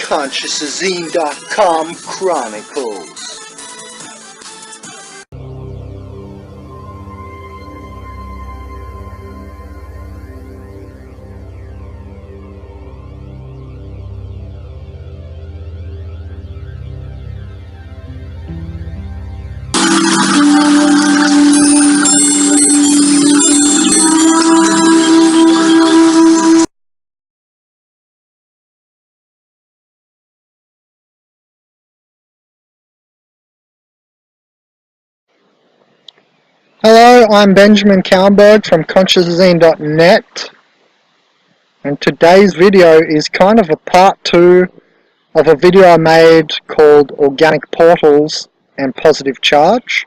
consciousazine.com Chronicles. Hello, I'm Benjamin Kalmberg from consciousazine.net, and today's video is kind of a part 2 of a video I made called Organic Portals and Positive Charge.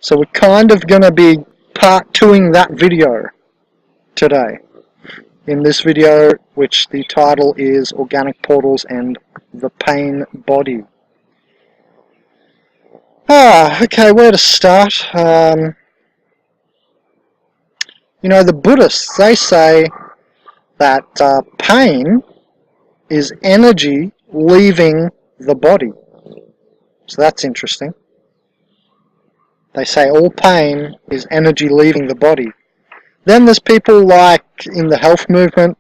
So we're kind of going to be part 2ing that video today. In this video, which the title is Organic Portals and the Pain Body. Okay, where to start? You know, the Buddhists, they say that pain is energy leaving the body. So that's interesting. They say all pain is energy leaving the body. Then there's people like in the health movement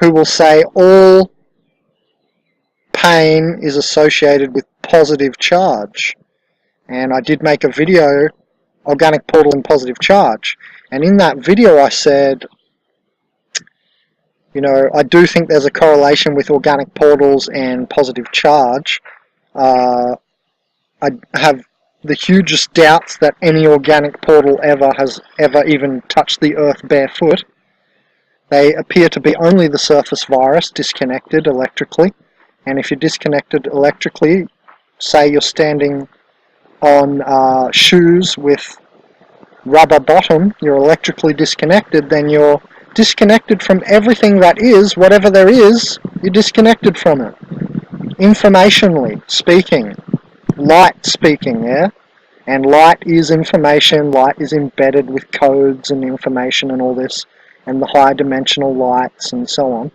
who will say all pain is associated with positive charge. And I did make a video, Organic Portal and Positive Charge. And in that video I said, you know, I do think there's a correlation with organic portals and positive charge. I have the hugest doubts that any organic portal has ever even touched the earth barefoot. They appear to be only the surface virus, disconnected electrically. And if you're disconnected electrically, say you're standing on shoes with rubber bottom, you're electrically disconnected, then you're disconnected from everything that is, whatever there is, you're disconnected from it. Informationally speaking, light speaking, yeah? And light is information, light is embedded with codes and information and all this, and the high dimensional lights and so on.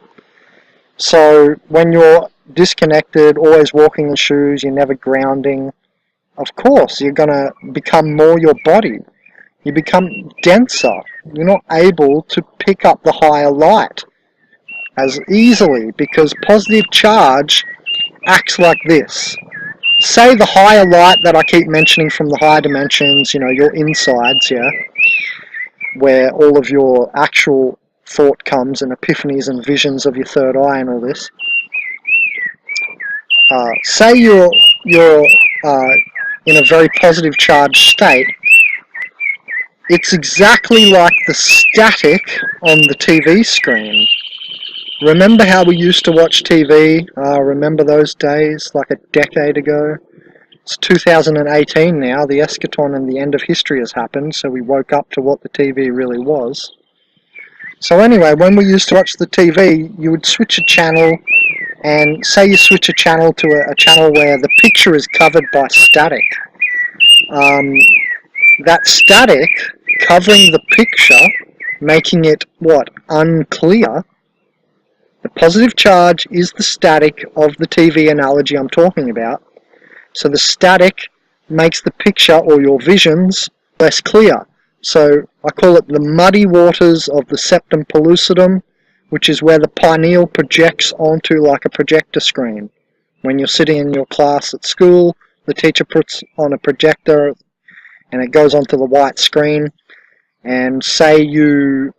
So when you're disconnected, always walking in shoes, you're never grounding, of course you're going to become more your body. You become denser. You're not able to pick up the higher light as easily because positive charge acts like this. Say the higher light that I keep mentioning from the higher dimensions, you know, your insides, yeah, where all of your actual thought comes and epiphanies and visions of your third eye and all this. Say you're in a very positive charged state. It's exactly like the static on the TV screen. Remember how we used to watch TV? Remember those days, like a decade ago? It's 2018 now, the eschaton and the end of history has happened, so we woke up to what the TV really was. So anyway, when we used to watch the TV, you would switch a channel, and say you switch a channel to a channel where the picture is covered by static. That static covering the picture, making it, what, unclear. The positive charge is the static of the TV analogy I'm talking about. So the static makes the picture or your visions less clear. So I call it the muddy waters of the septum pellucidum, which is where the pineal projects onto like a projector screen. When you're sitting in your class at school, the teacher puts on a projector and it goes onto the white screen, and say you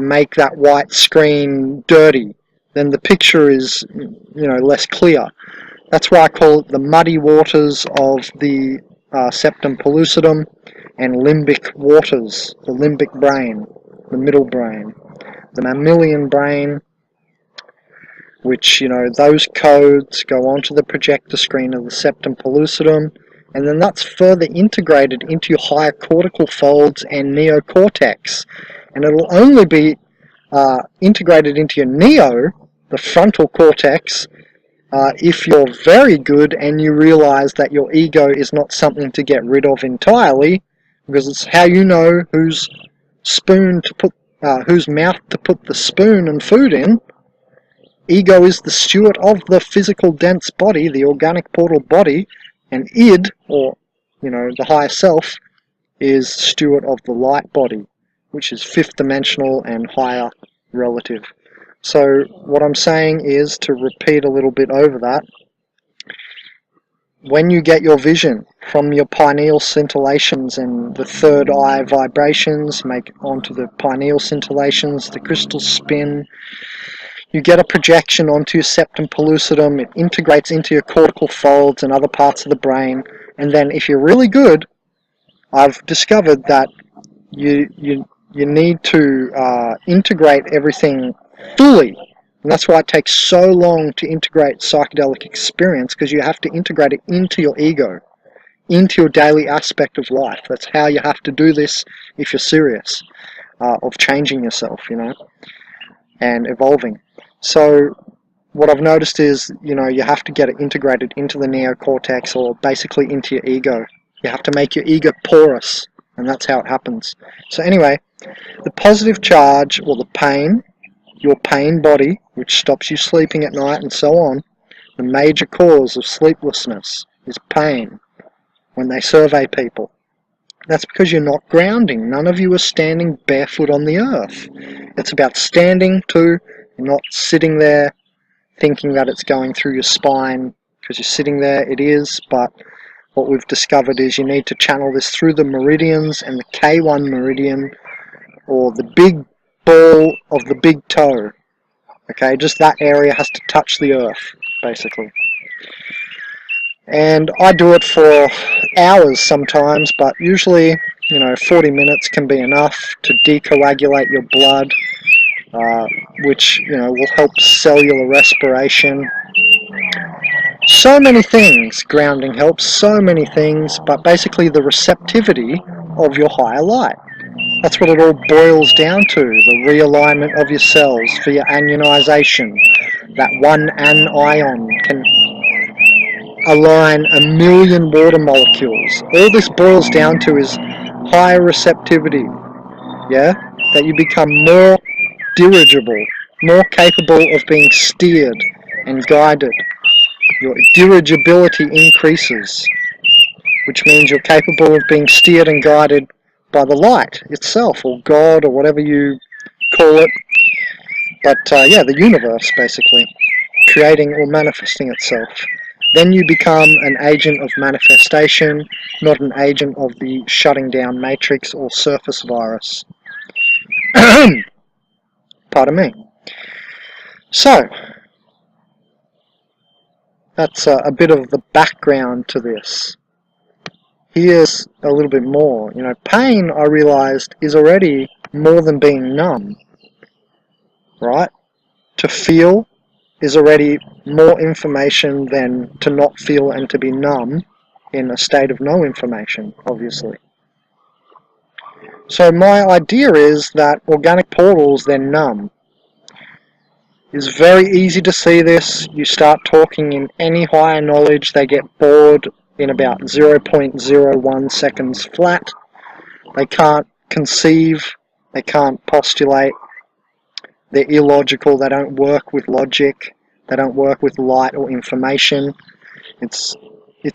make that white screen dirty, then the picture is, you know, less clear. That's why I call it the muddy waters of the septum pellucidum and limbic waters, the limbic brain, the middle brain, the mammalian brain, which, you know, those codes go onto the projector screen of the septum pellucidum, and then that's further integrated into your higher cortical folds and neocortex. And it'll only be integrated into your neo, the frontal cortex, if you're very good and you realize that your ego is not something to get rid of entirely, because it's how you know whose spoon to put, whose mouth to put the spoon and food in. Ego is the steward of the physical dense body, the organic portal body, and id, or the higher self, is steward of the light body, which is fifth dimensional and higher relative. So what I'm saying is, to repeat a little bit over that, when you get your vision from your pineal scintillations and the third eye vibrations make onto the pineal scintillations, the crystals spin, you get a projection onto your septum pellucidum, it integrates into your cortical folds and other parts of the brain, and then if you're really good, I've discovered that you need to integrate everything fully. And that's why it takes so long to integrate psychedelic experience, because you have to integrate it into your ego, into your daily aspect of life. That's how you have to do this if you're serious of changing yourself, and evolving. So what I've noticed is, you have to get it integrated into the neocortex, or basically into your ego. You have to make your ego porous, and that's how it happens. So anyway, the positive charge, or the pain, your pain body, which stops you sleeping at night and so on, the major cause of sleeplessness is pain when they survey people. That's because you're not grounding. None of you are standing barefoot on the earth. It's about standing too, not sitting there thinking that it's going through your spine because you're sitting there. It is, but what we've discovered is you need to channel this through the meridians, and the K1 meridian, or the big ball of the big toe. Okay, just that area has to touch the earth, basically. And I do it for hours sometimes, but usually, 40 minutes can be enough to decoagulate your blood, which, will help cellular respiration. So many things. Grounding helps, so many things, but basically the receptivity of your higher light. That's what it all boils down to, the realignment of your cells for your anionization. That one anion can align 1,000,000 water molecules. All this boils down to is higher receptivity, yeah? That you become more dirigible, more capable of being steered and guided. Your dirigibility increases, which means you're capable of being steered and guided by the light itself, or God, or whatever you call it. But yeah, the universe, basically, creating or manifesting itself. Then you become an agent of manifestation, not an agent of the shutting down matrix or surface virus. Pardon me. So, that's a bit of the background to this. Here's a little bit more. Pain, I realized, is already more than being numb, right? To feel is already more information than to not feel and to be numb in a state of no information, obviously. So my idea is that organic portals, they're numb. It's very easy to see this. You start talking in any higher knowledge, they get bored in about 0.01 seconds flat. They can't conceive, they can't postulate, they're illogical, they don't work with logic, they don't work with light or information. It's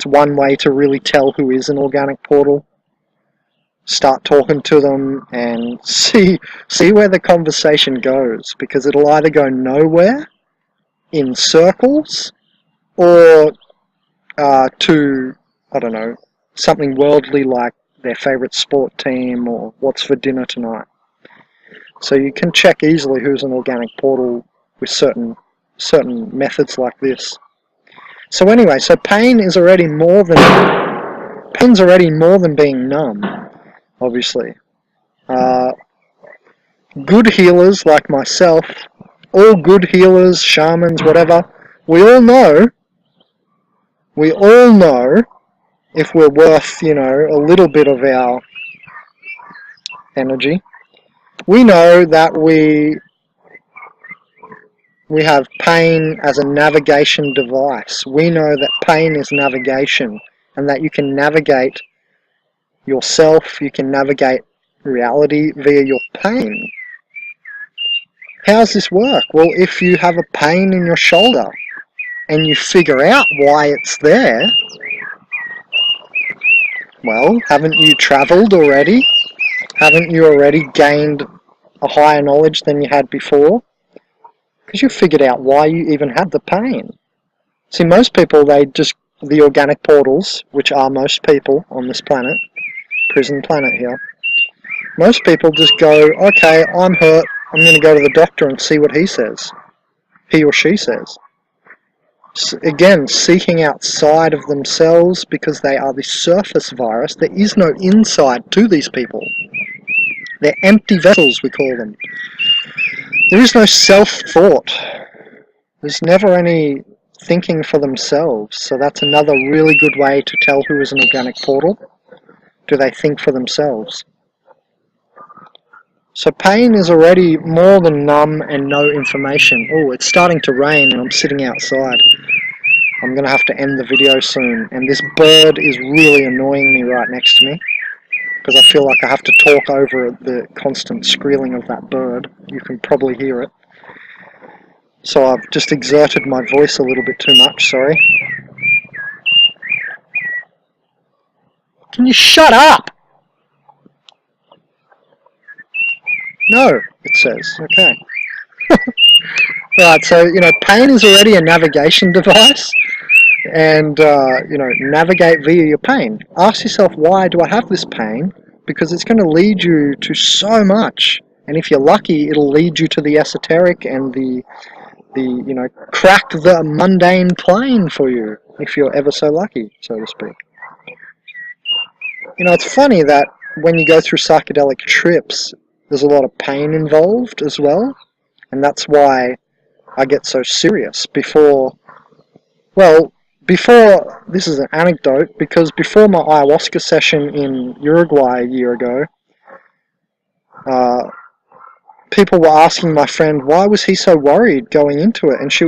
one way to really tell who is an organic portal. Start talking to them and see where the conversation goes, because it'll either go nowhere, in circles, or to, I don't know, something worldly like their favourite sport team or what's for dinner tonight. So you can check easily who's an organic portal with certain methods like this. So anyway, so pain's already more than being numb, obviously. Good healers like myself, all good healers, shamans, whatever, we all know if we're worth, a little bit of our energy. We know that we have pain as a navigation device. We know that pain is navigation, and that you can navigate yourself, you can navigate reality via your pain. How does this work? Well, if you have a pain in your shoulder and you figure out why it's there, well, haven't you travelled already? Haven't you already gained a higher knowledge than you had before? Because you figured out why you even had the pain. See, most people, the organic portals, which are most people on this planet, prison planet here, most people just go, okay, I'm hurt, I'm going to go to the doctor and see what he says. He or she says. Again, seeking outside of themselves because they are the surface virus. There is no inside to these people. They're empty vessels, we call them. There is no self-thought. There's never any thinking for themselves. So that's another really good way to tell who is an organic portal. Do they think for themselves? So pain is already more than numb and no information. Oh, it's starting to rain and I'm sitting outside. I'm going to have to end the video soon. And this bird is really annoying me right next to me, because I feel like I have to talk over the constant squealing of that bird. You can probably hear it. So I've just exerted my voice a little bit too much, sorry. Can you shut up? No, it says. Okay. Right, so, pain is already a navigation device. And, navigate via your pain. Ask yourself, why do I have this pain? Because it's going to lead you to so much. And if you're lucky, it'll lead you to the esoteric and the crack the mundane plane for you, if you're ever so lucky, so to speak. It's funny that when you go through psychedelic trips, there's a lot of pain involved as well. And that's why I get so serious before, this is an anecdote, because before my ayahuasca session in Uruguay a year ago, people were asking my friend, why was he so worried going into it? And she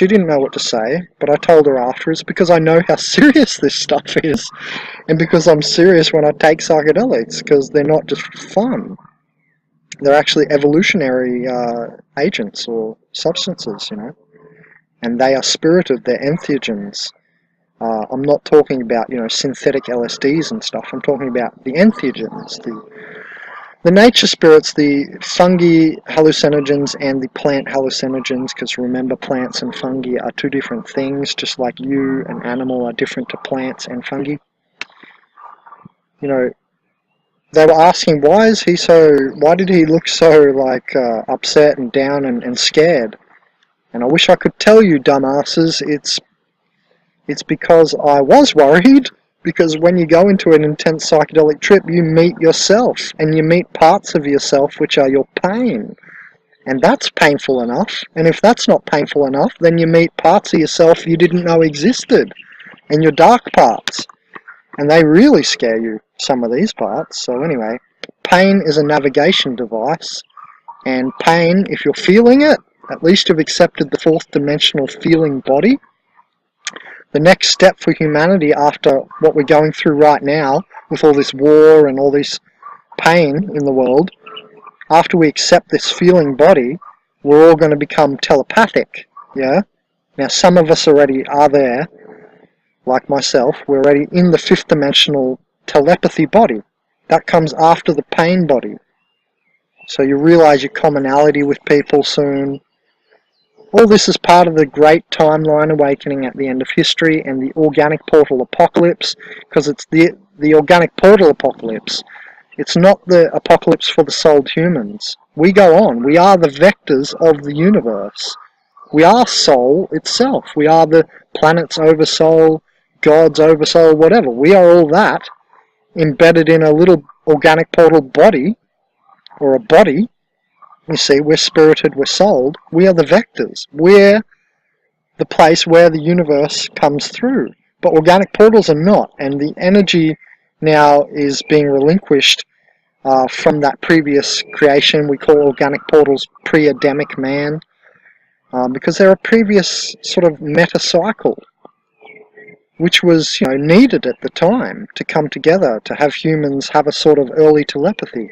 didn't know what to say, but I told her afterwards, because I know how serious this stuff is, and because I'm serious when I take psychedelics, because they're not just fun. They're actually evolutionary agents or substances, and they are spirited, they're entheogens. I'm not talking about, synthetic LSDs and stuff. I'm talking about the entheogens, the nature spirits, the fungi hallucinogens and the plant hallucinogens, because remember, plants and fungi are two different things, just like you, an animal, are different to plants and fungi. They were asking, why did he look so, upset and down and scared? And I wish I could tell you, dumbasses, it's because I was worried, because when you go into an intense psychedelic trip, you meet yourself, and you meet parts of yourself which are your pain. And that's painful enough, and if that's not painful enough, then you meet parts of yourself you didn't know existed, and your dark parts. And they really scare you, some of these parts. So anyway, pain is a navigation device, and pain, if you're feeling it, at least you've accepted the fourth dimensional feeling body. The next step for humanity after what we're going through right now, with all this war and all this pain in the world, after we accept this feeling body, we're all going to become telepathic, yeah? Now some of us already are there, like myself, we're already in the fifth dimensional telepathy body. That comes after the pain body. So you realize your commonality with people soon. All this is part of the great timeline awakening at the end of history and the organic portal apocalypse, because it's the organic portal apocalypse. It's not the apocalypse for the souled humans. We go on. We are the vectors of the universe. We are soul itself. We are the planet's oversoul, God's oversoul, whatever. We are all that embedded in a little organic portal body, or a body. You see, we're spirited, we're souled. We are the vectors. We're the place where the universe comes through. But organic portals are not, and the energy now is being relinquished from that previous creation. We call organic portals pre-Adamic man, because they're a previous sort of meta-cycle, which was needed at the time to come together, to have humans have a sort of early telepathy.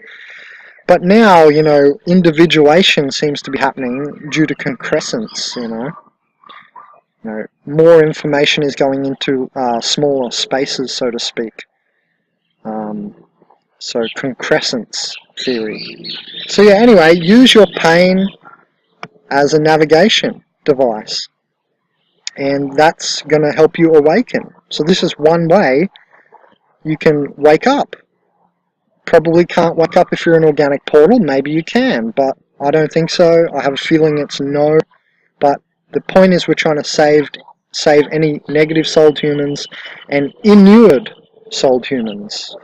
But now, individuation seems to be happening due to concrescence. More information is going into smaller spaces, so to speak. So concrescence theory. So yeah, anyway, use your pain as a navigation device, and that's going to help you awaken. So this is one way you can wake up. Probably can't wake up if you're an organic portal. Maybe you can, but I don't think so. I have a feeling it's no. But the point is, we're trying to save any negative souled humans and inured souled humans.